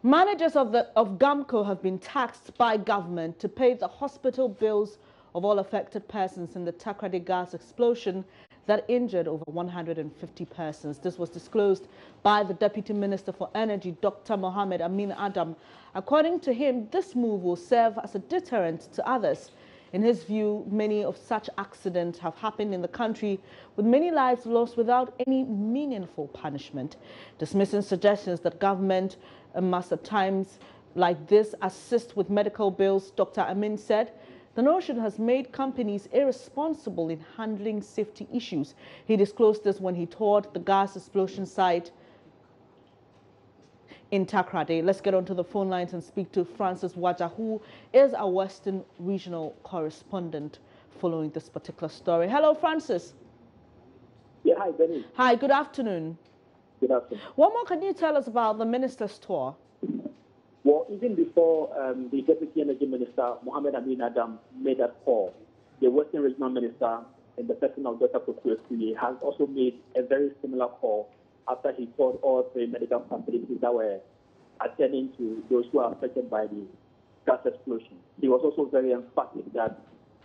Managers of GAMCO have been taxed by government to pay the hospital bills of all affected persons in the Takoradi gas explosion that injured over 150 persons. This was disclosed by the Deputy Minister for Energy, Dr. Mohammed Amin Adam. According to him, this move will serve as a deterrent to others. In his view, many of such accidents have happened in the country, with many lives lost without any meaningful punishment. Dismissing suggestions that government must at times like this assist with medical bills, Dr. Amin said, the notion has made companies irresponsible in handling safety issues. He disclosed this when he toured the gas explosion site in Takoradi. Let's get onto the phone lines and speak to Francis Waja, who is our Western regional correspondent following this particular story. Hello, Francis. Yeah, hi, Benny. Hi, good afternoon. Good afternoon. What more can you tell us about the minister's tour? Well, even before the Deputy Energy Minister, Mohammed Amin Adam, made that call, the Western Regional Minister, in the person of Dr. Takoradi, has also made a very similar call after he toured all three medical facilities that were attending to those who are affected by the gas explosion. He was also very emphatic that,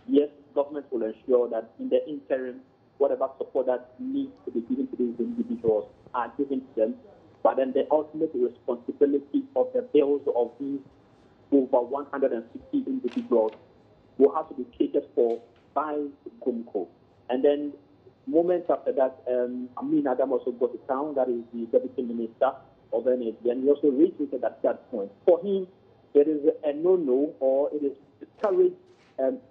yes, government will ensure that in the interim, whatever support that needs to be given to these individuals are given to them, but then the ultimate responsibility of the bills of these over 160 individuals will have to be catered for by GUMCO. And then moments after that, Amin Adam also got to town, that is the Deputy Minister of Energy, and he also reiterated at that point. For him, there is a no-no, or it is discouraged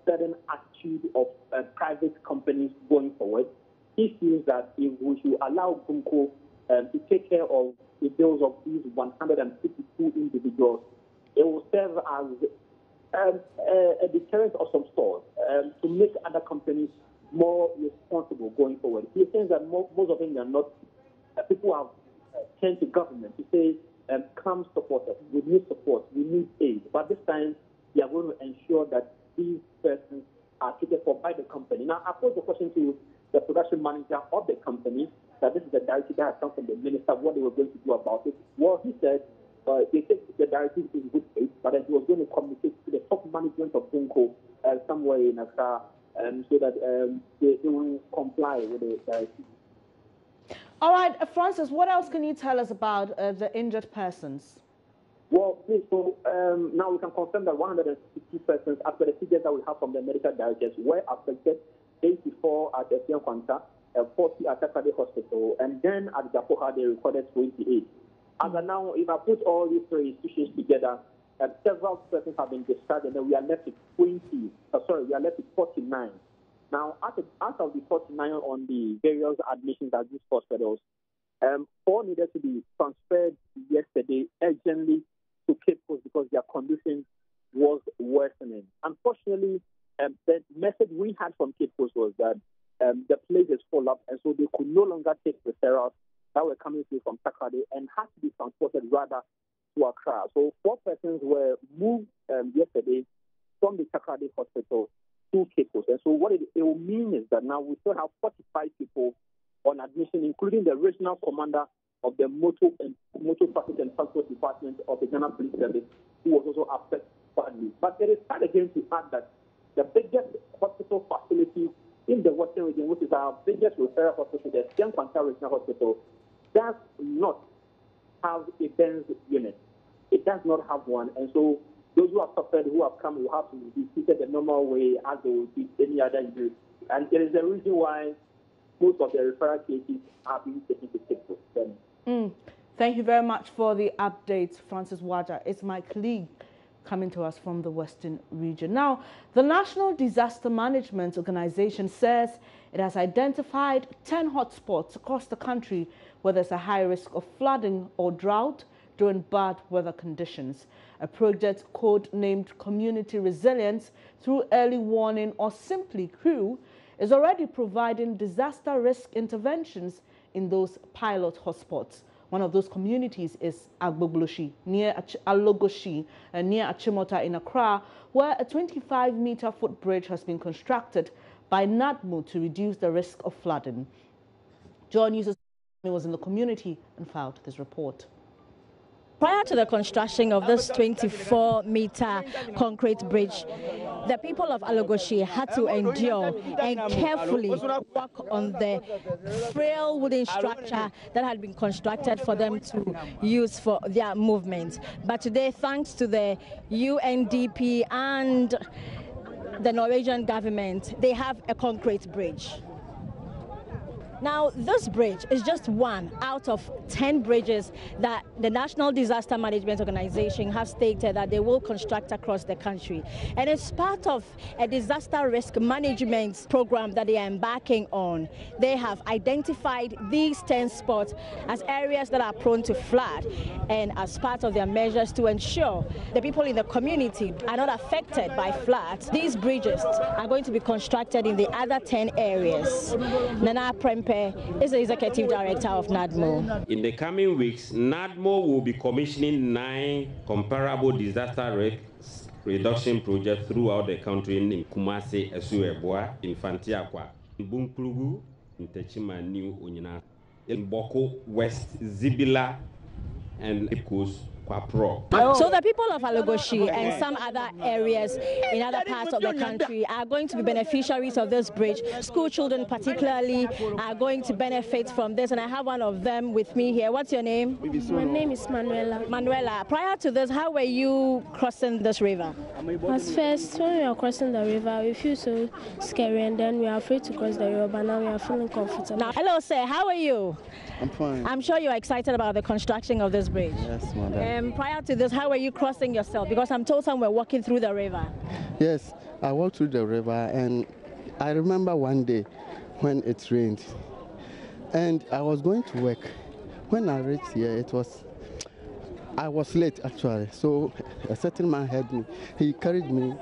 certain attitude of private companies going forward. He feels that if we should allow GUMCO to take care of the bills of these 152 individuals, it will serve as a deterrent of some sort to make other companies more responsible going forward. He thinks that most of them are not, people have turned to government to say, come support us, we need support, we need aid. But this time, they are going to ensure that these persons are catered for by the company. Now, I posed the question to the production manager of the company, that this is the directive that has come from the minister, what they were going to do about it. Well, he said they take the directive in good faith, but then he was going to communicate to the top management of GUMCO somewhere in Accra, so that they will comply with the directive. All right, Francis, what else can you tell us about the injured persons? Well, please, so now we can confirm that 160 persons, after the figures that we have from the medical directors, were affected, 84 at the Kwanta, 40 at Takoradi Hospital, and then at Japoha they recorded 28. As of now, if I put all these three institutions together, several persons have been discharged, and then we are left with 49. Now, out of the 49 on the various admissions at these hospitals, 4 needed to be transferred yesterday urgently to Cape Coast because their condition was worsening. Unfortunately, the message we had from Cape Coast was that the place is full up, and so they could no longer take referrals that were coming through from Takoradi and had to be transported rather to Accra. So 4 persons were moved yesterday from the Takoradi Hospital to Cape Coast. And so what it will mean is that now we still have 45 people on admission, including the regional commander of the Motor Traffic and Transport Department of the Ghana Police Service, who was also affected badly. But there is time again to add that the biggest hospital facility in the Western region, which is our biggest referral hospital, the Kwanta Regional Hospital, does not have a Benz unit. It does not have one. And so those who have suffered, who have come, will have to be treated the normal way as they would be any other injury. And there is a reason why most of the referral cases are being taken to Cape Coast. Thank you very much for the updates, Francis Waja. It's my colleague coming to us from the Western region. Now, the National Disaster Management Organization says it has identified 10 hotspots across the country where there's a high risk of flooding or drought during bad weather conditions. A project code-named Community Resilience through Early Warning, or simply CREW, is already providing disaster risk interventions in those pilot hotspots. One of those communities is Agbogloshi, near Alogoshi, near Achimota in Accra, where a 25-meter footbridge has been constructed by NADMO to reduce the risk of flooding. John News was in the community and filed this report. Prior to the construction of this 24-meter concrete bridge, the people of Alogoshi had to endure and carefully work on the frail wooden structure that had been constructed for them to use for their movement. But today, thanks to the UNDP and the Norwegian government, they have a concrete bridge. Now, this bridge is just one out of 10 bridges that the National Disaster Management Organization has stated that they will construct across the country. And it's part of a disaster risk management program that they are embarking on. They have identified these 10 spots as areas that are prone to flood, and as part of their measures to ensure the people in the community are not affected by floods, these bridges are going to be constructed in the other 10 areas. Nana Prempe is the Executive Director of NADMO. In the coming weeks, NADMO will be commissioning 9 comparable disaster risk reduction projects throughout the country in Kumasi, Esueboa, in Fantiakwa, in Bunklugu, in Techima, New Unyina, in Boko, West Zibila, and Ipkus. So the people of Alogoshi and some other areas in other parts of the country are going to be beneficiaries of this bridge. School children particularly are going to benefit from this, and I have one of them with me here. What's your name? My name is Manuela. Manuela, prior to this, how were you crossing this river? At first, when we are crossing the river, we feel so scary, and then we are afraid to cross the river, but now we are feeling comfortable. Now, hello, sir. How are you? I'm fine. I'm sure you're excited about the construction of this bridge. Yes, madam. Prior to this, how were you crossing yourself? Because I'm told some were walking through the river. Yes, I walked through the river, and I remember one day when it rained, and I was going to work. When I reached here, I was late actually, so a certain man heard me. He carried me,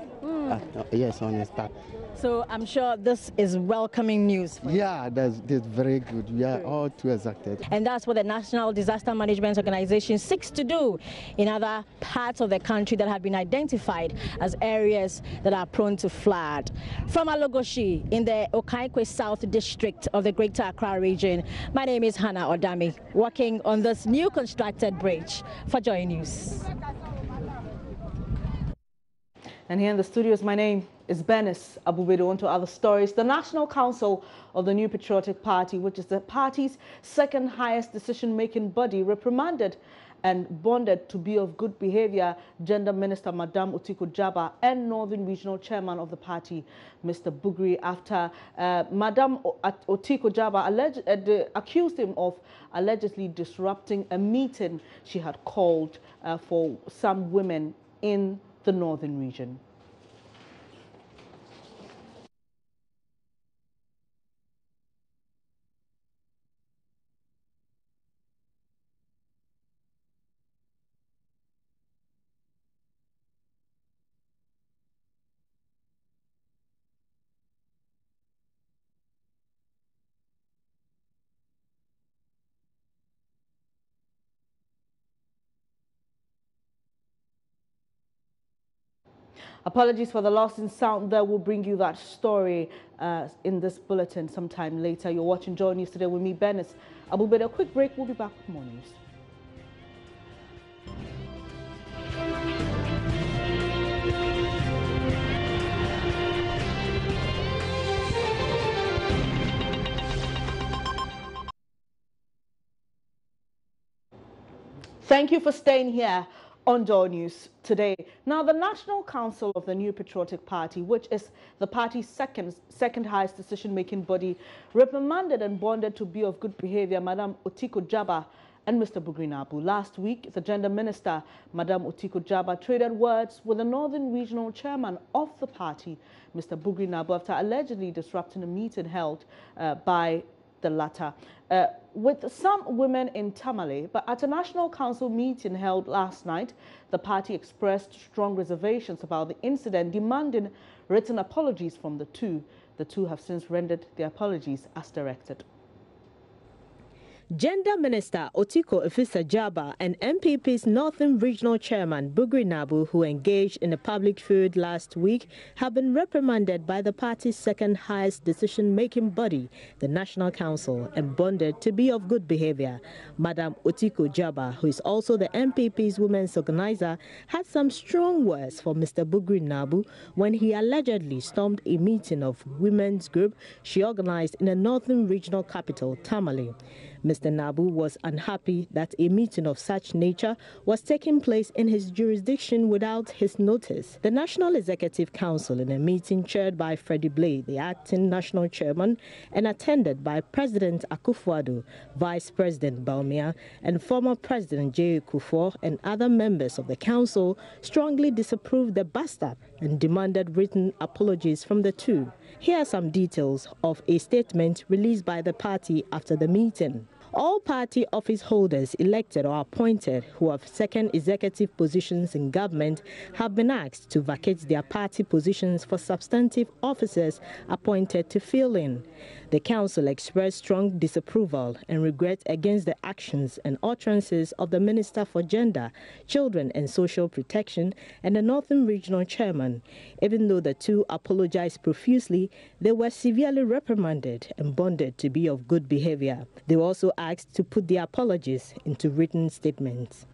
yes, on his back. So I'm sure this is welcoming news for you. Yeah, that's very good. We are all too excited. And that's what the National Disaster Management Organization seeks to do in other parts of the country that have been identified as areas that are prone to flood. From Alogoshi in the Okaikwe South District of the Greater Accra region, my name is Hannah Odami, working on this new constructed bridge for Joy News. And here in the studios, my name is Benis Abubedo. On to other stories. The National Council of the New Patriotic Party, which is the party's second highest decision-making body, reprimanded and bonded to be of good behavior Gender Minister Madam Otiko Jaba and Northern Regional Chairman of the party, Mr. Bugri, after Madam Otiko Jaba accused him of allegedly disrupting a meeting she had called for some women in the Northern region. Apologies for the loss in sound there. We'll bring you that story in this bulletin sometime later. You're watching Joy News today with me, Benis Abubedo. A quick break. We'll be back with more news. Thank you for staying here on Joy News today. Now, the National Council of the New Patriotic Party, which is the party's second highest decision-making body, reprimanded and bonded to be of good behavior Madam Otiko Jaba and Mr. Bugri Nabu. Last week, the Gender Minister, Madam Otiko Jaba, traded words with the Northern Regional Chairman of the party, Mr. Bugri Nabu, after allegedly disrupting a meeting held by the latter with some women in Tamale. But at a National Council meeting held last night, the party expressed strong reservations about the incident, demanding written apologies from the two. The two have since rendered their apologies as directed. Gender Minister Otiko Efisa-Jaba and MPP's Northern Regional Chairman Bugri Nabu, who engaged in a public feud last week, have been reprimanded by the party's second highest decision-making body, the National Council, and bonded to be of good behavior. Madam Otiko Jaba, who is also the MPP's women's organizer, had some strong words for Mr. Bugri Nabu when he allegedly stormed a meeting of women's group she organized in the Northern Regional capital, Tamale. Mr. Nabu was unhappy that a meeting of such nature was taking place in his jurisdiction without his notice. The National Executive Council, in a meeting chaired by Freddie Blay, the acting national chairman, and attended by President Akufo-Addo, Vice President Baumia, and former President J. Kufuor and other members of the council, strongly disapproved the bust-up and demanded written apologies from the two. Here are some details of a statement released by the party after the meeting. All party office holders elected or appointed who have second executive positions in government have been asked to vacate their party positions for substantive officers appointed to fill in. The council expressed strong disapproval and regret against the actions and utterances of the Minister for Gender, Children and Social Protection and the Northern Regional Chairman. Even though the two apologized profusely, they were severely reprimanded and bonded to be of good behavior. They were also asked to put their apologies into written statements.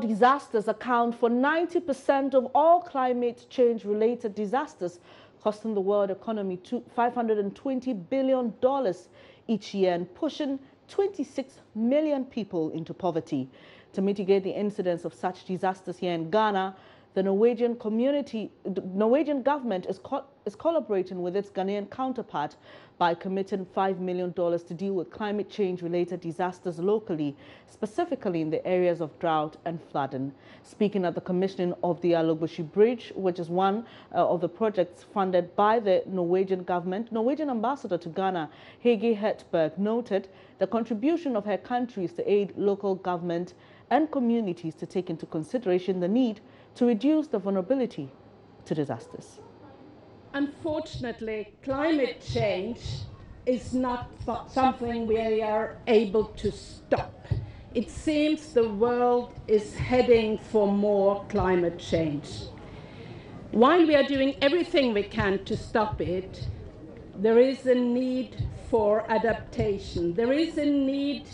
Disasters account for 90% of all climate change-related disasters, costing the world economy $520 billion each year and pushing 26 million people into poverty. To mitigate the incidence of such disasters here in Ghana, the Norwegian government is collaborating with its Ghanaian counterpart by committing $5 million to deal with climate change-related disasters locally, specifically in the areas of drought and flooding. Speaking at the commissioning of the Alogboshi Bridge, which is one of the projects funded by the Norwegian government, Norwegian ambassador to Ghana, Hege Hertberg, noted the contribution of her countries to aid local government and communities to take into consideration the need to reduce the vulnerability to disasters. Unfortunately, climate change is not something we are able to stop. It seems the world is heading for more climate change. While we are doing everything we can to stop it, there is a need for adaptation. There is a need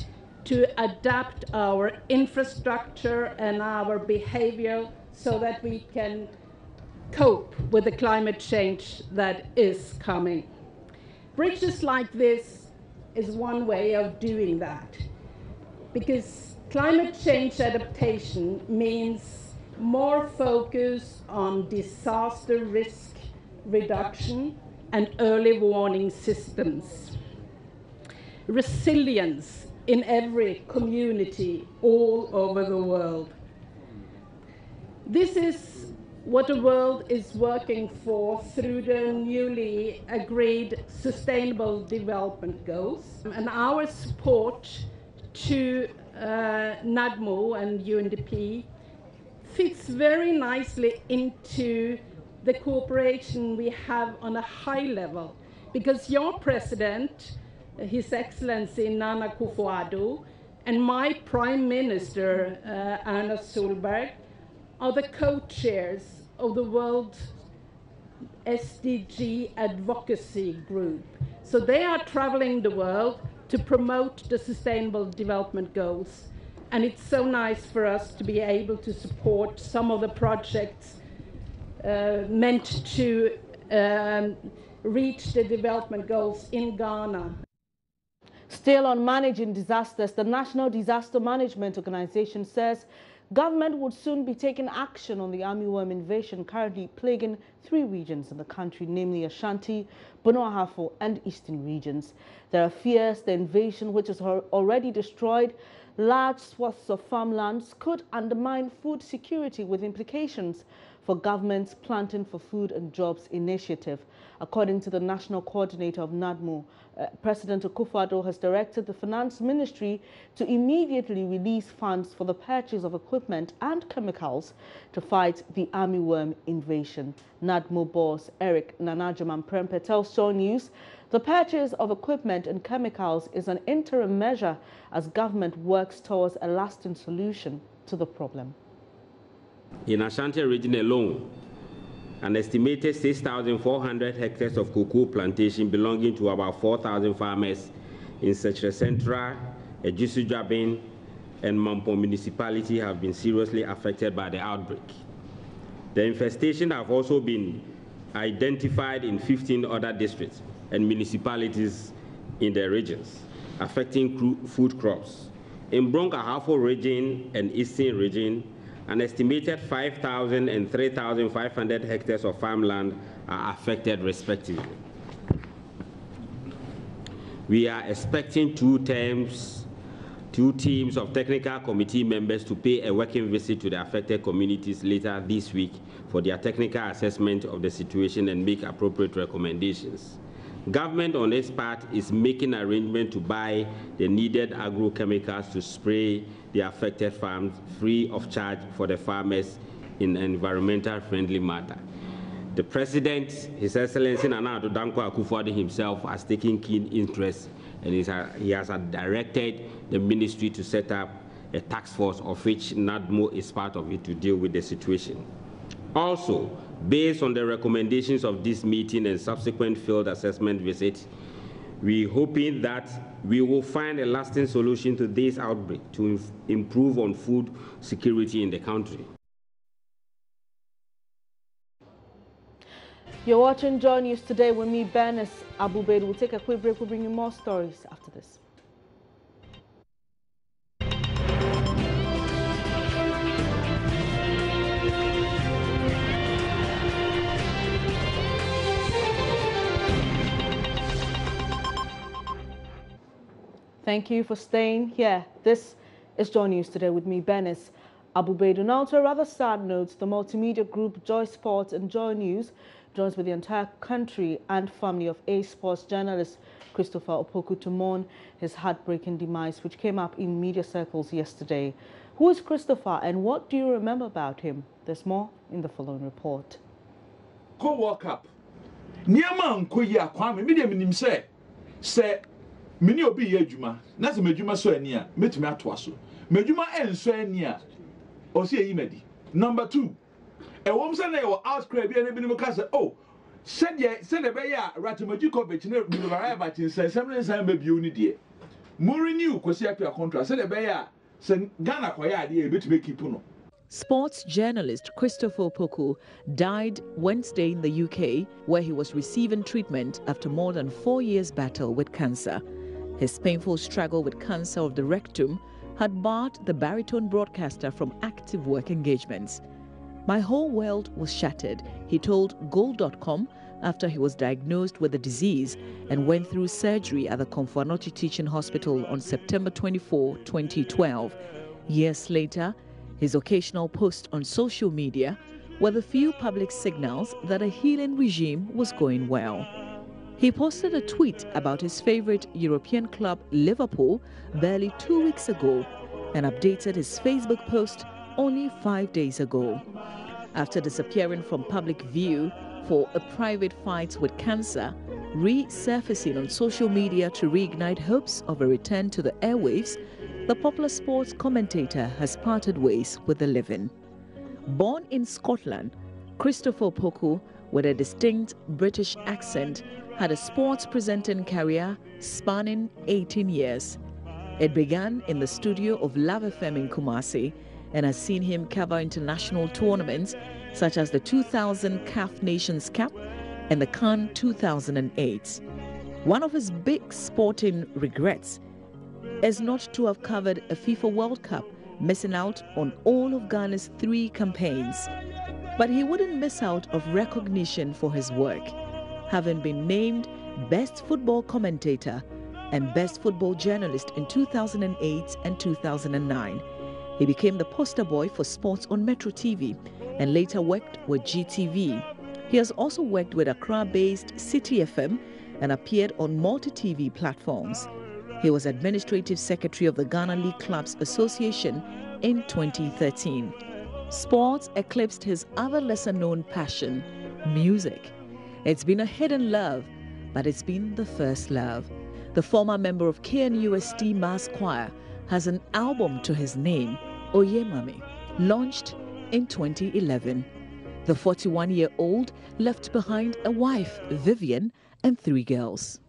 to adapt our infrastructure and our behavior so that we can cope with the climate change that is coming. Bridges like this is one way of doing that, because climate change adaptation means more focus on disaster risk reduction and early warning systems, resilience in every community all over the world. This is what the world is working for through the newly agreed Sustainable Development Goals. And our support to NADMO and UNDP fits very nicely into the cooperation we have on a high level, because your president, His Excellency Nana Akufo-Addo, and my Prime Minister, Erna Solberg, are the co-chairs of the World SDG Advocacy Group. So they are traveling the world to promote the Sustainable Development Goals. And it's so nice for us to be able to support some of the projects meant to reach the development goals in Ghana. Still on managing disasters, the National Disaster Management Organization says government would soon be taking action on the armyworm invasion currently plaguing 3 regions in the country, namely Ashanti, Bono Ahafo and Eastern regions. There are fears the invasion, which has already destroyed large swaths of farmlands, could undermine food security with implications for government's Planting for Food and Jobs initiative. According to the national coordinator of NADMO, President Akufo-Addo has directed the Finance Ministry to immediately release funds for the purchase of equipment and chemicals to fight the armyworm invasion. NADMO boss Eric Nanajaman Prempe tells Show News the purchase of equipment and chemicals is an interim measure as government works towards a lasting solution to the problem. In Ashanti region alone, an estimated 6,400 hectares of cocoa plantation belonging to about 4,000 farmers in Secretariat Central, Ejusujabin, and Mampo municipality have been seriously affected by the outbreak. The infestation have also been identified in 15 other districts and municipalities in the regions, affecting food crops. In Bronx-Ahafo region and Eastern region, an estimated 5,000 and 3,500 hectares of farmland are affected respectively. We are expecting two teams of technical committee members to pay a working visit to the affected communities later this week for their technical assessment of the situation and make appropriate recommendations. Government on its part is making arrangements to buy the needed agrochemicals to spray the affected farms free of charge for the farmers in an environmental friendly manner. The President, His Excellency Nana Addo Dankwa Akufo-Addo himself, has taken keen interest and he has directed the ministry to set up a task force of which NADMO is part of it to deal with the situation. Also, based on the recommendations of this meeting and subsequent field assessment visit, we're hoping that we will find a lasting solution to this outbreak to improve on food security in the country. You're watching Joy News today with me, Bernice Abubaid. We'll take a quick break. We'll bring you more stories after this. Thank you for staying here. This is Joy News today with me, Bernice Abubaid. Now to a rather sad note, the multimedia group Joy Sports and Joy News joins with the entire country and family of A-Sports journalist Christopher Opoku to mourn his heartbreaking demise, which came up in media circles yesterday. Who is Christopher and what do you remember about him? There's more in the following report. Go walk up. Niama nkoyi akwame me dem nim se meni obi ye adwuma na se medwuma so ani a metumi atoa so medwuma enso ani a o se yi madi. Number 2, e wom se na yo outcry bi na bi nim ka se oh se de be ya ratamaji ko be chine bi ba ba tin se sem ne san ba bi oni de mo renew kwesi apia contract se de be ya se Ghana ko ya de e betumi keep no. Sports journalist Christopher Opoku died Wednesday in the UK, where he was receiving treatment after more than 4 years' battle with cancer. His painful struggle with cancer of the rectum had barred the baritone broadcaster from active work engagements. My whole world was shattered, he told Gold.com after he was diagnosed with the disease and went through surgery at the Komfo-Anokye Teaching Hospital on September 24, 2012. Years later, his occasional posts on social media were the few public signals that a healing regime was going well. He posted a tweet about his favorite European club, Liverpool, barely 2 weeks ago and updated his Facebook post only 5 days ago. After disappearing from public view for a private fight with cancer, resurfacing on social media to reignite hopes of a return to the airwaves, the popular sports commentator has parted ways with the living. Born in Scotland, Christopher Opoku, with a distinct British accent, had a sports presenting career spanning 18 years. It began in the studio of Love FM in Kumasi and has seen him cover international tournaments such as the 2000 CAF Nations Cup and the Cannes 2008. One of his big sporting regrets is not to have covered a FIFA World Cup, missing out on all of Ghana's 3 campaigns. But he wouldn't miss out of recognition for his work, having been named Best Football Commentator and Best Football Journalist in 2008 and 2009. He became the poster boy for sports on Metro TV and later worked with GTV. He has also worked with Accra-based City FM and appeared on multi-TV platforms. He was Administrative Secretary of the Ghana League Clubs Association in 2013. Sports eclipsed his other lesser-known passion, music. It's been a hidden love, but it's been the first love. The former member of KNUST Mass Choir has an album to his name, Oye Mami, launched in 2011. The 41-year-old left behind a wife, Vivian, and 3 girls.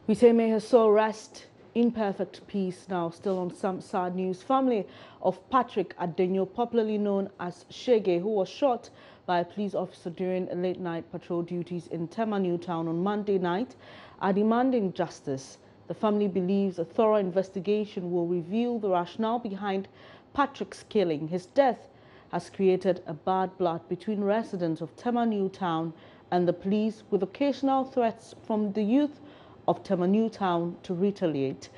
We say may her soul rest in perfect peace. Now, still on some sad news. Family of Patrick Adenyo, popularly known as Shege, who was shot by a police officer during late-night patrol duties in Tema Newtown on Monday night, are demanding justice. The family believes a thorough investigation will reveal the rationale behind Patrick's killing. His death has created a bad blood between residents of Tema Newtown and the police, with occasional threats from the youth of Tema Newtown to retaliate.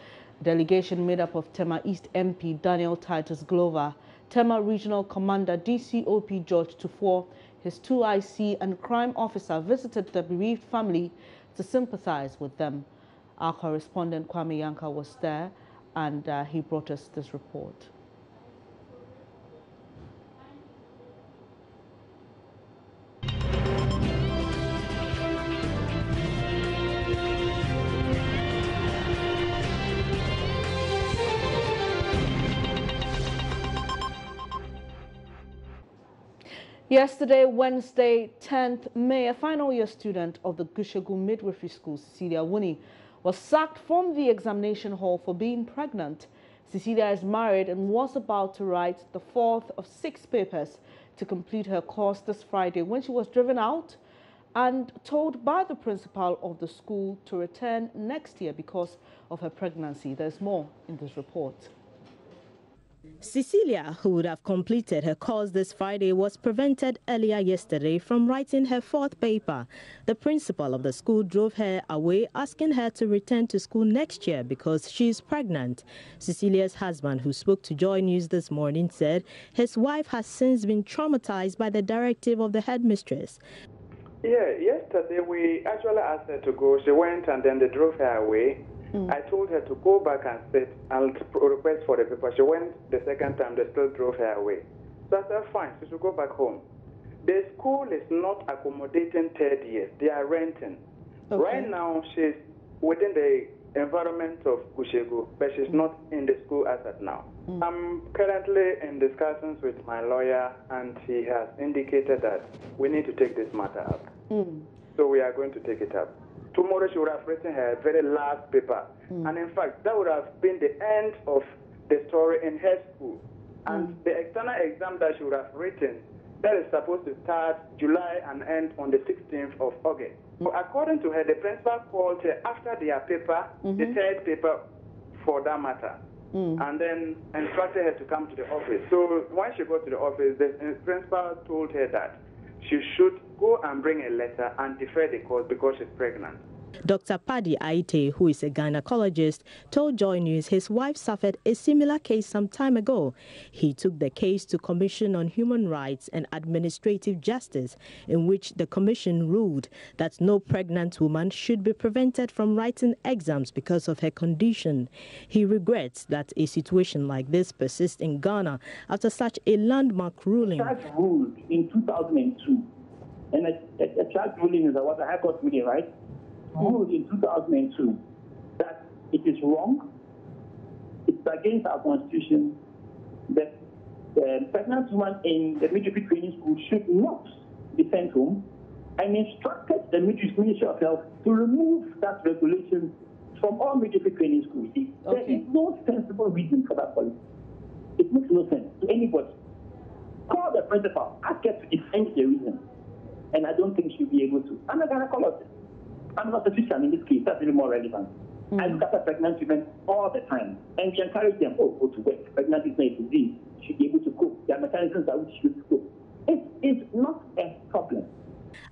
A delegation made up of Tema East MP Daniel Titus Glover, Tema Regional Commander DCOP George Tufor, his 2IC and crime officer visited the bereaved family to sympathize with them. Our correspondent Kwame Yanka was there and he brought us this report. Yesterday, Wednesday, 10th May, a final year student of the Gushegu Midwifery School, Cecilia Wuni, was sacked from the examination hall for being pregnant. Cecilia is married and was about to write the 4th of 6 papers to complete her course this Friday when she was driven out and told by the principal of the school to return next year because of her pregnancy. There's more in this report. Cecilia, who would have completed her course this Friday, was prevented earlier yesterday from writing her 4th paper. The principal of the school drove her away, asking her to return to school next year because she is pregnant. Cecilia's husband, who spoke to Joy News this morning, said his wife has since been traumatized by the directive of the headmistress. Yeah, yesterday we actually asked her to go. She went and then they drove her away. I told her to go back and sit and request for the paper. She went the second time, they still drove her away. So I said, fine, she should go back home. The school is not accommodating 3rd years. They are renting. Okay. Right now, she's within the environment of Gushegu, but she's not in the school as of now. I'm currently in discussions with my lawyer, and he has indicated that we need to take this matter up. So we are going to take it up. Tomorrow she would have written her very last paper. And in fact, that would have been the end of the story in her school. And the external exam that she would have written, that is supposed to start July and end on the 16th of August. So according to her, the principal called her after their paper, the 3rd paper for that matter, and then instructed her to come to the office. So when she got to the office, the principal told her that she should go and bring a letter and defer the course because she's pregnant. Dr. Paddy Aite, who is a gynecologist, told Joy News his wife suffered a similar case some time ago. He took the case to Commission on Human Rights and Administrative Justice, in which the commission ruled that no pregnant woman should be prevented from writing exams because of her condition. He regrets that a situation like this persists in Ghana after such a landmark ruling. The judge ruled in 2002, and a judge ruling is what the High Court ruling, right? Ruled in 2002 that it is wrong, it's against our constitution, that the pregnant woman in the midwifery training school should not be sent home, and instructed the Ministry of Health to remove that regulation from all midwifery training schools. There is no sensible reason for that policy. It makes no sense to anybody. Call the principal, ask her to defend the reason, and I don't think she'll be able to. I'm a gynecologist. I'm not a physician in this case. That's really more relevant. I look after pregnant women all the time, and we encourage them, go to work. Pregnancy is not a disease. should be able to cope. There are mechanisms by which you should cope. It's not a problem.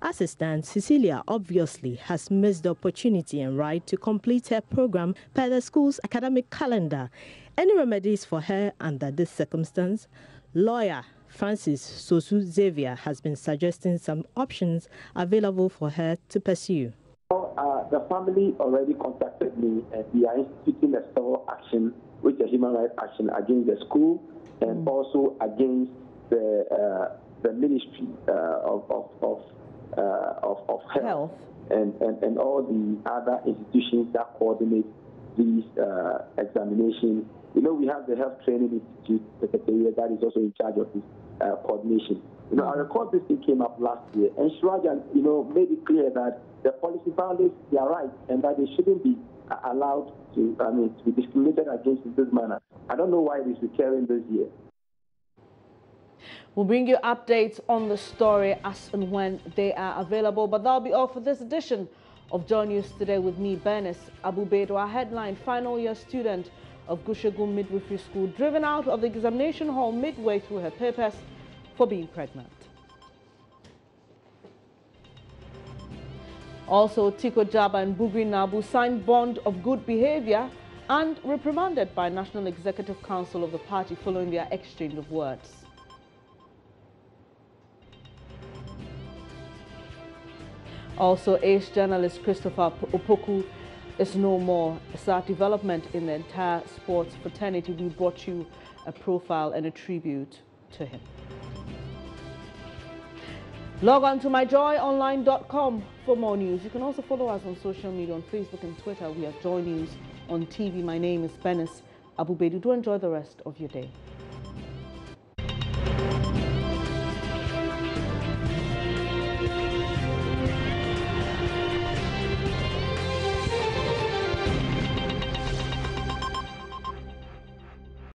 As it stands, Cecilia obviously has missed the opportunity and right to complete her program per the school's academic calendar. Any remedies for her under this circumstance? Lawyer Francis Sosu Xavier has been suggesting some options available for her to pursue. The family already contacted me, and we are instituting a civil action, which is a human rights action against the school and also against the Ministry of Health and all the other institutions that coordinate these examinations. You know, we have the Health Training Institute Secretariat that is also in charge of this coordination. You know, I recall this thing came up last year, and Shrajan, you know, made it clear that the policy violates their rights and that they shouldn't be allowed to, to be discriminated against in this manner. I don't know why it is recurring this year. We'll bring you updates on the story as and when they are available. But that'll be all for this edition of Joy News Today with me, Bernice Abubedo. Our headline: final year student of Gushegu Midwifery School driven out of the examination hall midway through her papers for being pregnant. Also, Tiko Jaba and Bugri Nabu signed bond of good behavior and reprimanded by National Executive Council of the party following their exchange of words. Also, ace journalist Christopher Opoku is no more. A sad development in the entire sports fraternity. We brought you a profile and a tribute to him. Log on to myjoyonline.com for more news. You can also follow us on social media on Facebook and Twitter. We are Joy News on TV. My name is Bernice Abubedo. Do enjoy the rest of your day.